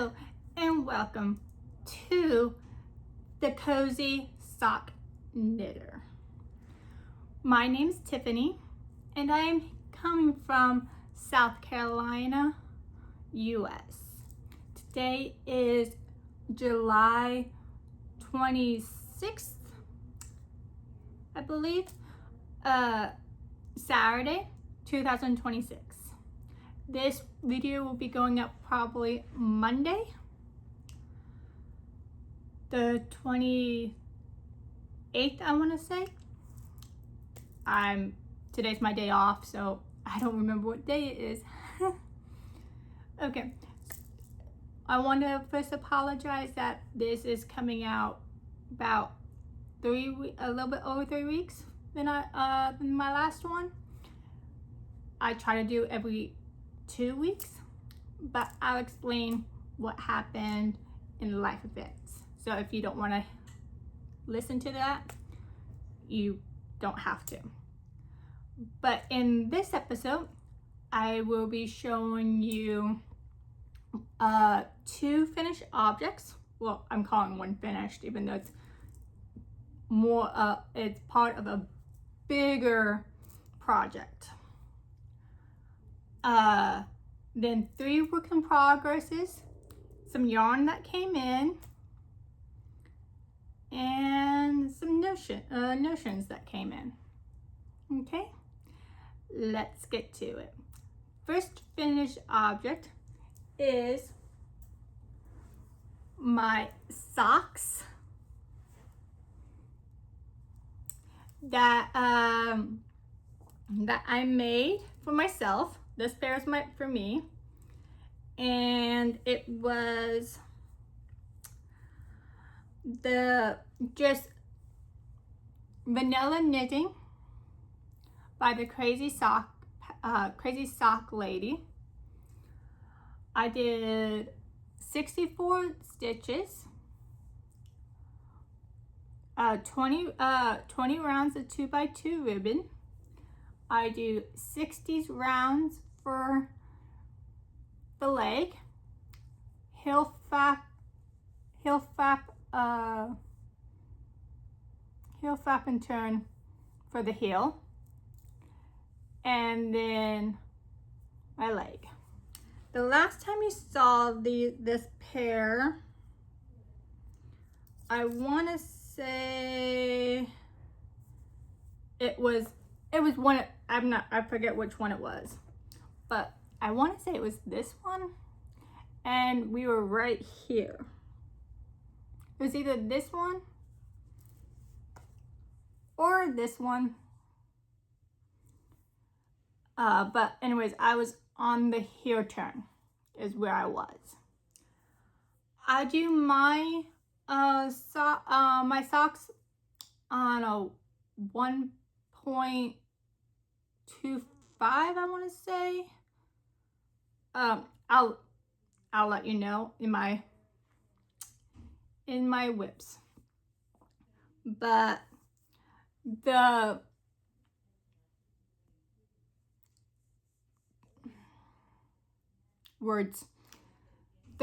Hello and welcome to the Cozy Sock Knitter. My name's Tiffany and I am coming from South Carolina, US. Today is July 26th, I believe, Saturday, 2026. This video will be going up probably Monday, the 28th, I want to say. Today's my day off, so I don't remember what day it is. Okay, I want to first apologize that this is coming out about a little bit over 3 weeks than my last one. I try to do every 2 weeks, but I'll explain what happened in life events. So if you don't want to listen to that, you don't have to. But in this episode, I will be showing you 2 finished objects. Well, I'm calling one finished, even though it's it's part of a bigger project. Then 3 work in progresses, some yarn that came in, and some notions that came in. Okay, let's get to it. First finished object is my socks that I made for myself. This pair is for me, and it was just vanilla knitting by the Crazy Sock lady. I did 64 stitches, 20 rounds of 2x2 ribbon. I do 60 rounds for the leg, heel flap and turn for the heel, and then my leg. The last time you saw this pair, I want to say it was one. I forget which one it was, but I want to say it was this one, and we were right here. It was either this one or this one. But anyways, I was on the heel turn is where I was. I do my my socks on a 1.25, I want to say. I'll let you know in my whips. But the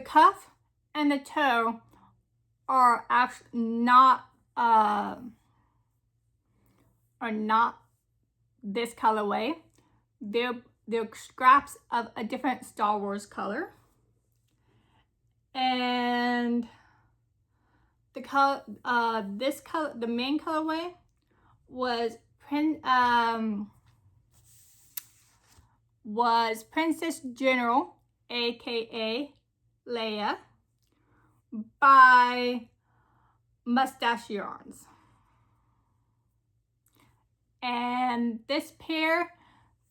cuff and the toe are actually not this colorway. They're scraps of a different Star Wars color, and the color the main colorway was Princess General, aka Leia, by Mustache Yarns. And this pair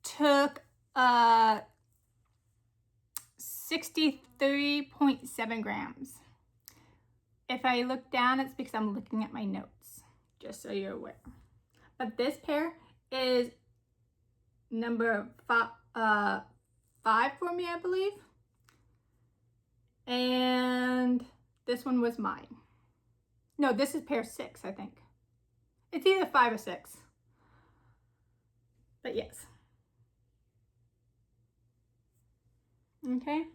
took 63.7 grams. If I look down, it's because I'm looking at my notes, just so you're aware. But this pair is number 5 for me, I believe. And this one was mine. No, this is pair 6, I think. It's either 5 or 6. But yes. Okay.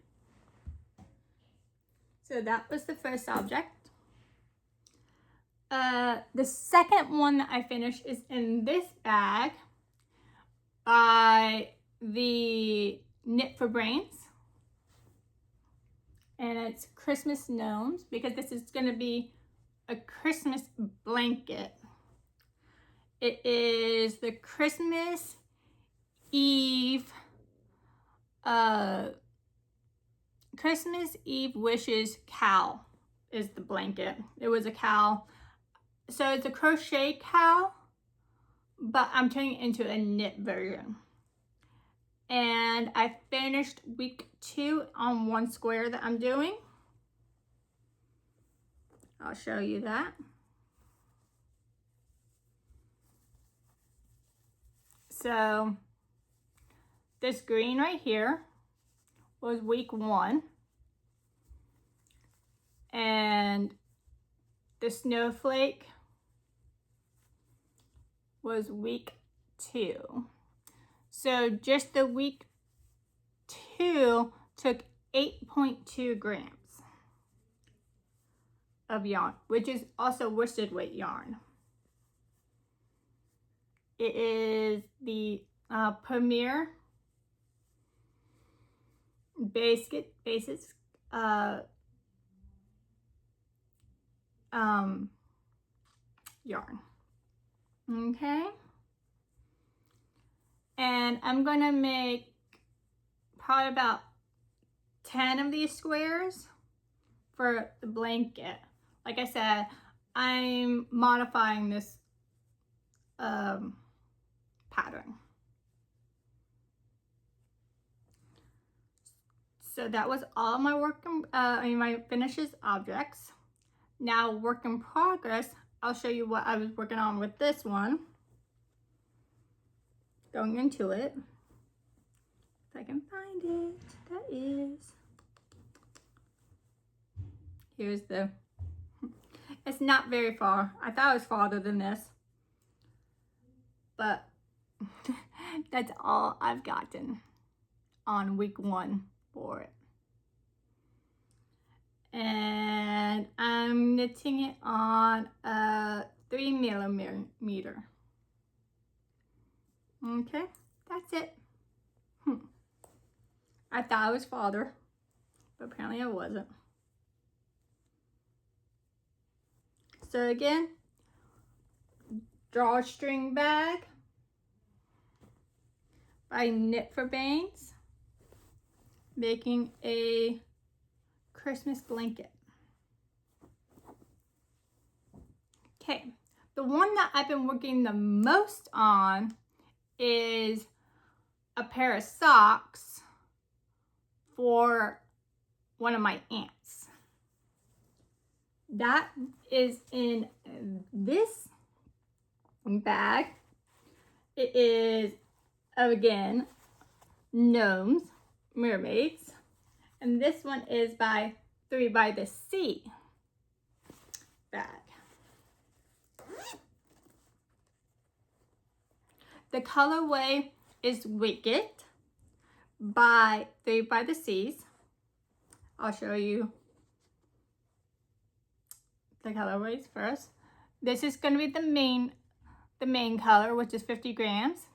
So that was the first object. The second one that I finished is in this bag by the Knit for Brains. And it's Christmas gnomes, because this is going to be a Christmas blanket. It is the Christmas Eve Wishes cowl is the blanket. It was a cowl. So it's a crochet cowl, but I'm turning it into a knit version. And I finished week 2 on one square that I'm doing. I'll show you that. So this green right here was week 1. And the snowflake was week 2. So just the week 2 took 8.2 grams of yarn, which is also worsted weight yarn. It is the Premier Basics yarn. Okay. And I'm gonna make probably about 10 of these squares for the blanket. Like I said, I'm modifying this pattern. So that was all my my finishes objects. Now work in progress, I'll show you what I was working on with this one. Going into it. If I can find it, that is. Here's the, it's not very far. I thought it was farther than this. But that's all I've gotten on week 1 for it. And I'm knitting it on a 3mm. Okay, that's it. I thought I was farther, but apparently I wasn't. So again, drawstring bag by Knit for Brains, making a Christmas blanket. Okay, the one that I've been working the most on is a pair of socks for one of my aunts. That is in this bag. It is, again, gnomes, mermaids. And this one is by 3 by the Sea bag. The colorway is Wicked by 3 by the Seas. I'll show you the colorways first. This is going to be the main color, which is 50 grams.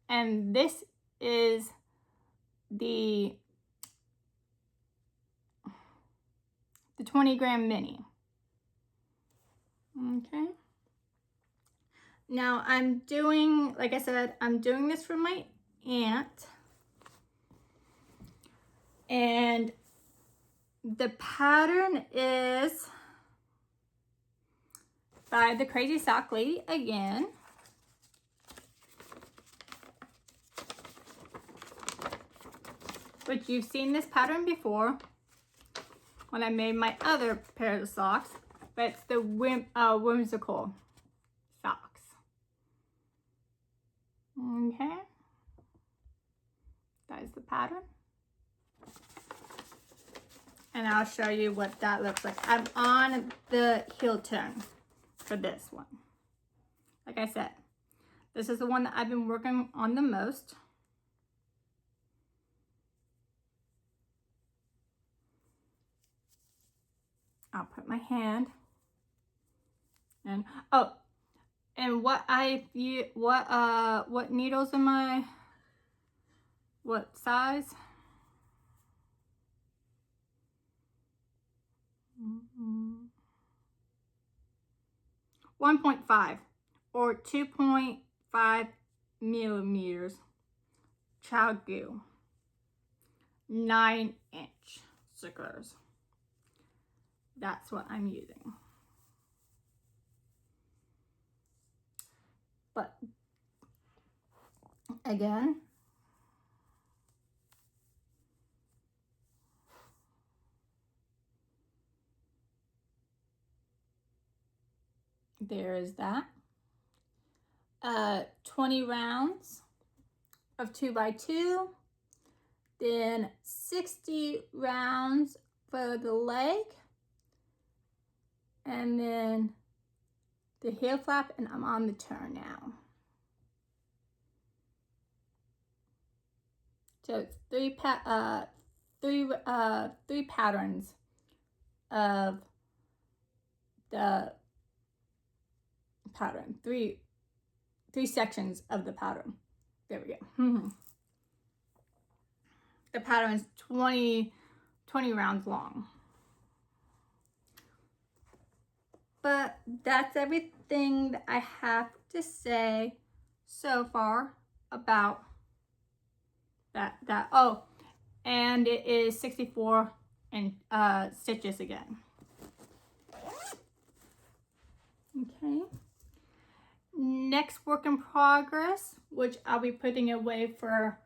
And this is the 20-gram mini. Okay. Now I'm doing, like I said, I'm doing this for my aunt. And the pattern is by the Crazy Sock Lady again. Which you've seen this pattern before when I made my other pair of socks, but it's the whimsical socks. Okay, that is the pattern. And I'll show you what that looks like. I'm on the heel turn for this one. Like I said, this is the one that I've been working on the most. I'll put my hand. And oh, and what needles am I? What size? 1.5 or 2.5 millimeters child glue, 9-inch circulars. That's what I'm using. But again, there is that. 20 rounds of 2x2, then 60 rounds for the leg, and then the heel flap, and I'm on the turn now. So it's three patterns of the pattern, three sections of the pattern. There we go. The pattern is 20 rounds long. But that's everything that I have to say so far about that. Oh, and it is 64 stitches again. Okay. Next work in progress, which I'll be putting away for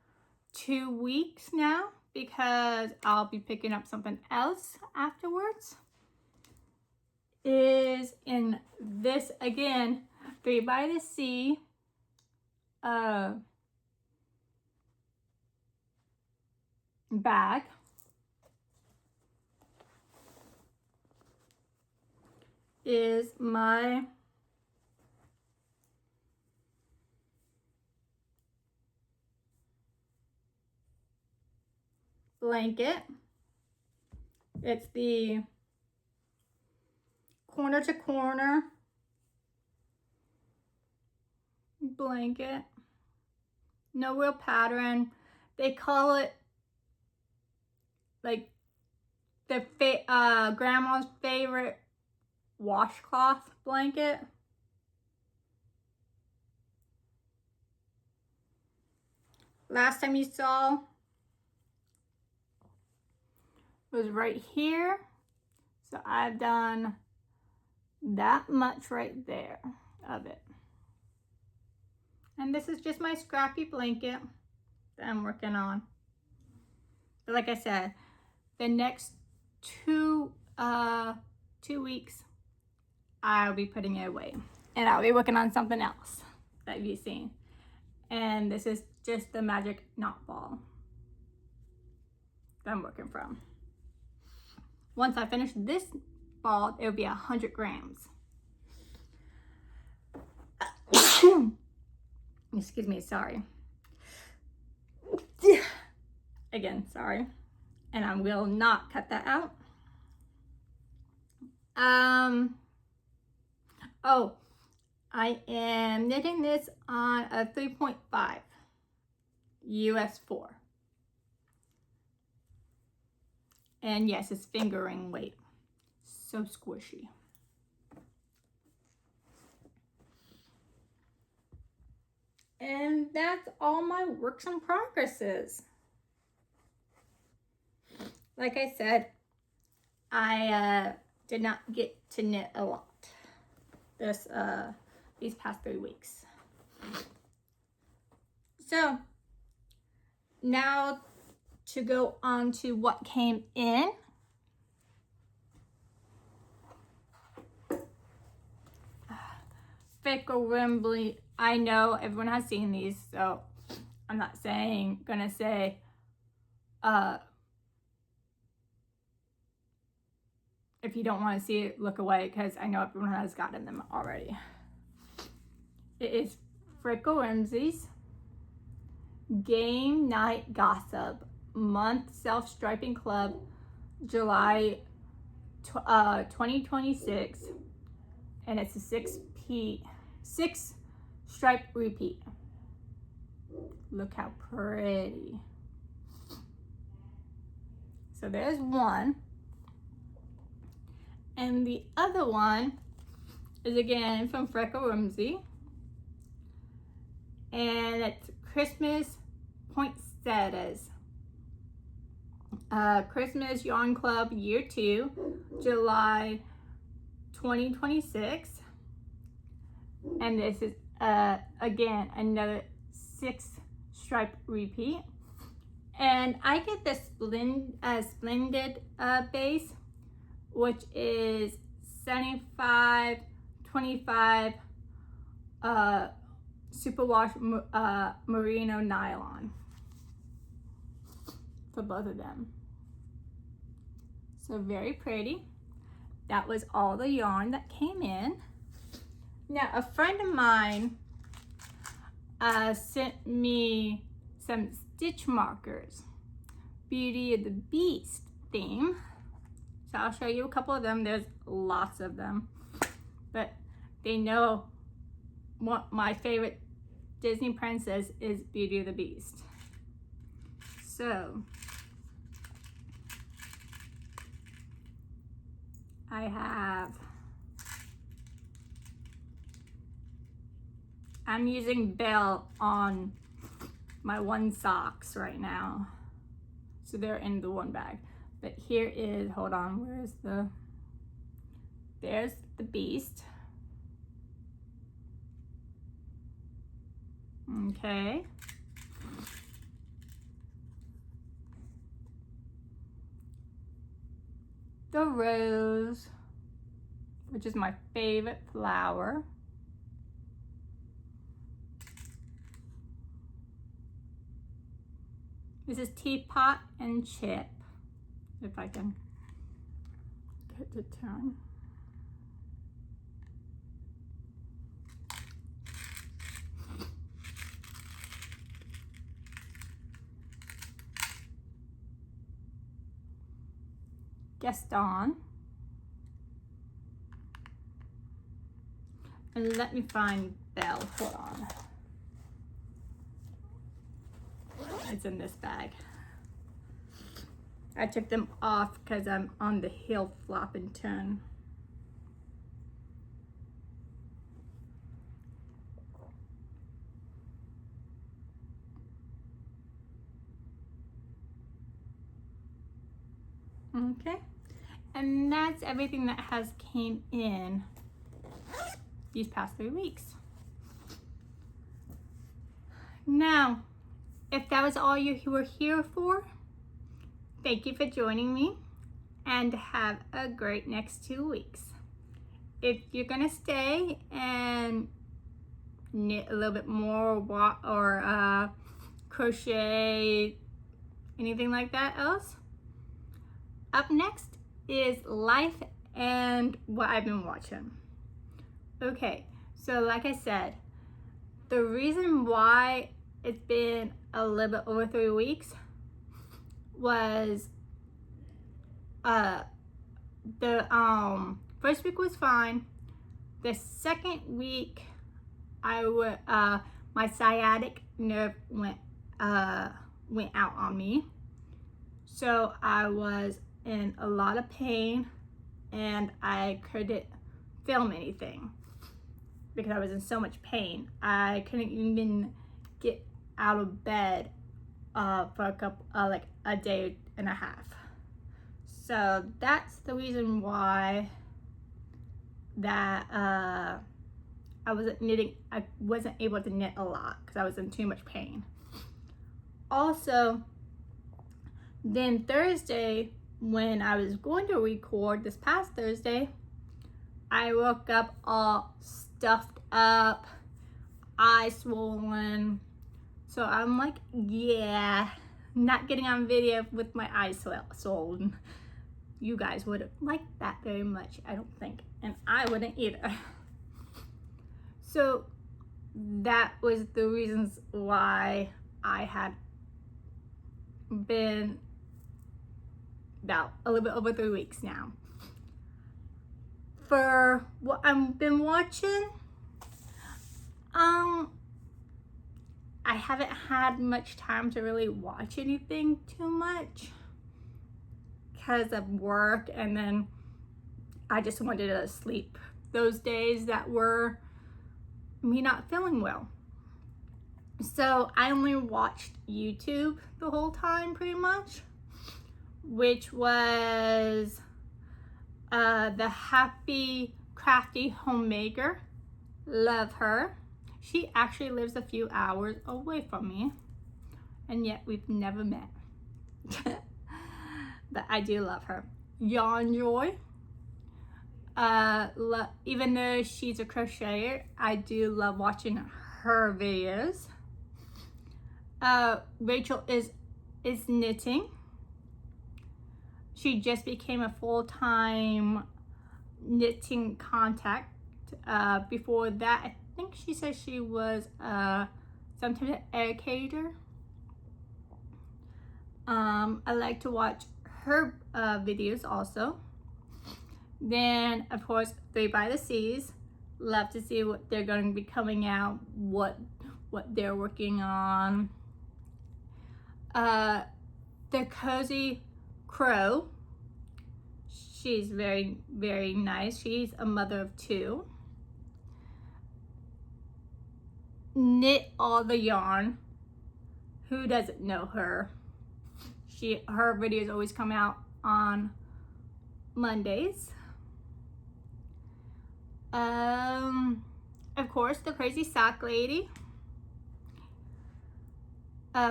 2 weeks now because I'll be picking up something else afterwards, is in this, again, 3x2 bag. Is my blanket. It's the corner to corner blanket. No real pattern. They call it like the grandma's favorite washcloth blanket. Last time you saw was right here. So I've done that much right there of it. And this is just my scrappy blanket that I'm working on. But like I said, the next two weeks, I'll be putting it away. And I'll be working on something else that you've seen. And this is just the magic knot ball that I'm working from. Once I finish this ball, it'll be 100 grams. Excuse me, sorry. Again, sorry. And I will not cut that out. Oh, I am knitting this on a 3.5 US 4. And yes, it's fingering weight. So squishy. And that's all my works in progresses. Like I said, I did not get to knit a lot these past 3 weeks. So now to go on to what came in. Fickle Rimbly. I know everyone has seen these, so I'm not gonna say if you don't want to see it, look away, because I know everyone has gotten them already. It is Fickle Rimsy's Game Night Gossip Month Self-Striping Club July 2026, and it's a 6 stripe repeat. Look how pretty. So there's one. And the other one is again from Freckle Whimsy. And it's Christmas Poinsettias. Christmas Yarn Club Year 2, July 2026. And this is again another 6 stripe repeat. And I get the splendid base, which is 75/25 superwash merino nylon for both of them. So very pretty. That was all the yarn that came in. Now a friend of mine sent me some stitch markers, Beauty of the Beast theme. So I'll show you a couple of them. There's lots of them, but they know what my favorite Disney princess is, Beauty of the Beast. So I'm using Belle on my one socks right now. So they're in the one bag. But here is, hold on, there's the Beast. Okay. The rose, which is my favorite flower. This is Teapot and Chip, if I can get it to turn. Gaston. And let me find Belle, hold on. It's in this bag. I took them off because I'm on the heel flop and turn. Okay, and that's everything that has came in these past 3 weeks. Now, if that was all you were here for, thank you for joining me, and have a great next 2 weeks. If you're gonna stay and knit a little bit more or crochet, anything like that else, up next is life and what I've been watching. Okay, so like I said, the reason why it's been a little bit over 3 weeks was the first week was fine. The second week my sciatic nerve went out on me, so I was in a lot of pain and I couldn't film anything because I was in so much pain. I couldn't even get out of bed for a day and a half. So that's the reason why that I wasn't able to knit a lot because I was in too much pain. Also, then Thursday, when I was going to record this past Thursday, I woke up all stuffed up, eyes swollen. So I'm like, yeah, not getting on video with my eyes swollen. You guys wouldn't like that very much, I don't think. And I wouldn't either. So that was the reasons why I had been about a little bit over 3 weeks now. for what I've been watching, I haven't had much time to really watch anything too much because of work, and then I just wanted to sleep those days that were me not feeling well. So I only watched YouTube the whole time pretty much, which was the Happy Crafty Homemaker. Love her. She actually lives a few hours away from me, and yet we've never met. But I do love her. Yawn Joy. Even though she's a crocheter, I do love watching her videos. Rachel is knitting. She just became a full-time knitting contact. Before that, I think she said she was some type of educator. I like to watch her videos also. Then, of course, 3 by the Seas. Love to see what they're going to be coming out, what they're working on. The Cozy Crow. She's very, very nice. She's a mother of 2. Knit All the Yarn. Who doesn't know her? Her videos always come out on Mondays. Of course, the Crazy Sock Lady,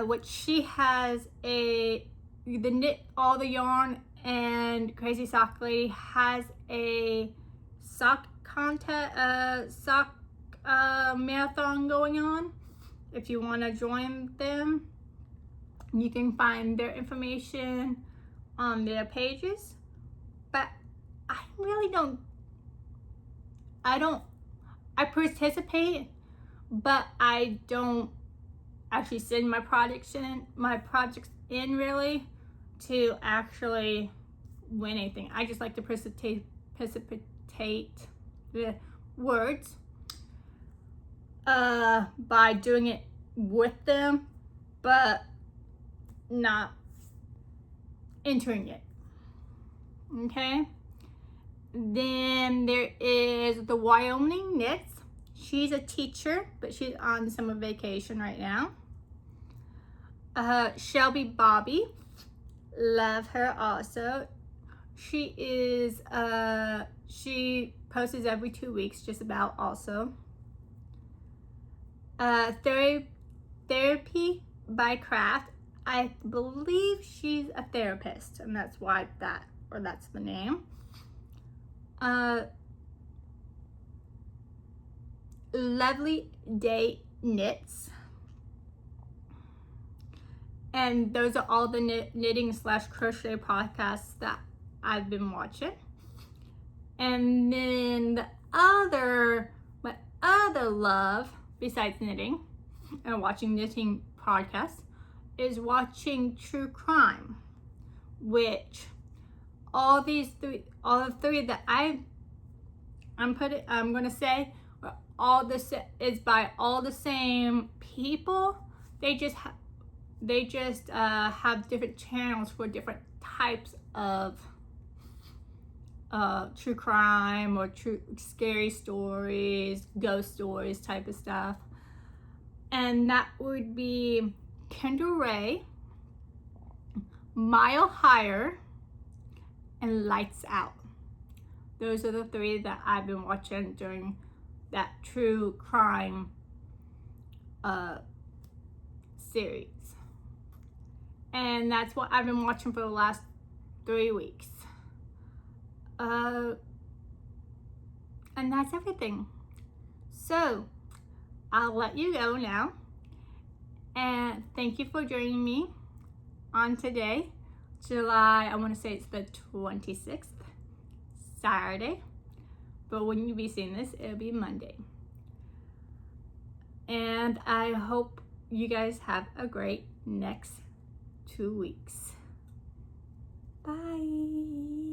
which she has the Knit All the Yarn and Crazy Sock Lady has a sock contest, sock marathon going on. If you want to join them, you can find their information on their pages. But I really don't. I participate, but I don't actually send my projects in really to actually win anything. I just like to precipitate the words by doing it with them, but not entering it. Okay. Then there is the Wyoming Knits. She's a teacher, but she's on summer vacation right now. Shelby Bobby. Love her also. She is, she posts every 2 weeks just about also. Therapy by Craft. I believe she's a therapist, and that's why that's the name. Lovely Day Knits. And those are all the knitting / crochet podcasts that I've been watching. And then my other love, besides knitting and watching knitting podcasts, is watching true crime, which all the 3 that I'm gonna say all this is by all the same people. They just have different channels for different types of true crime or true scary stories, ghost stories type of stuff. And that would be Kendall Ray, Mile Higher, and Lights Out. Those are the 3 that I've been watching during that true crime series. And that's what I've been watching for the last 3 weeks. And that's everything. So I'll let you go now. And thank you for joining me on today, July, I want to say it's the 26th, Saturday. But when you be seeing this, it'll be Monday. And I hope you guys have a great next 2 weeks. Bye.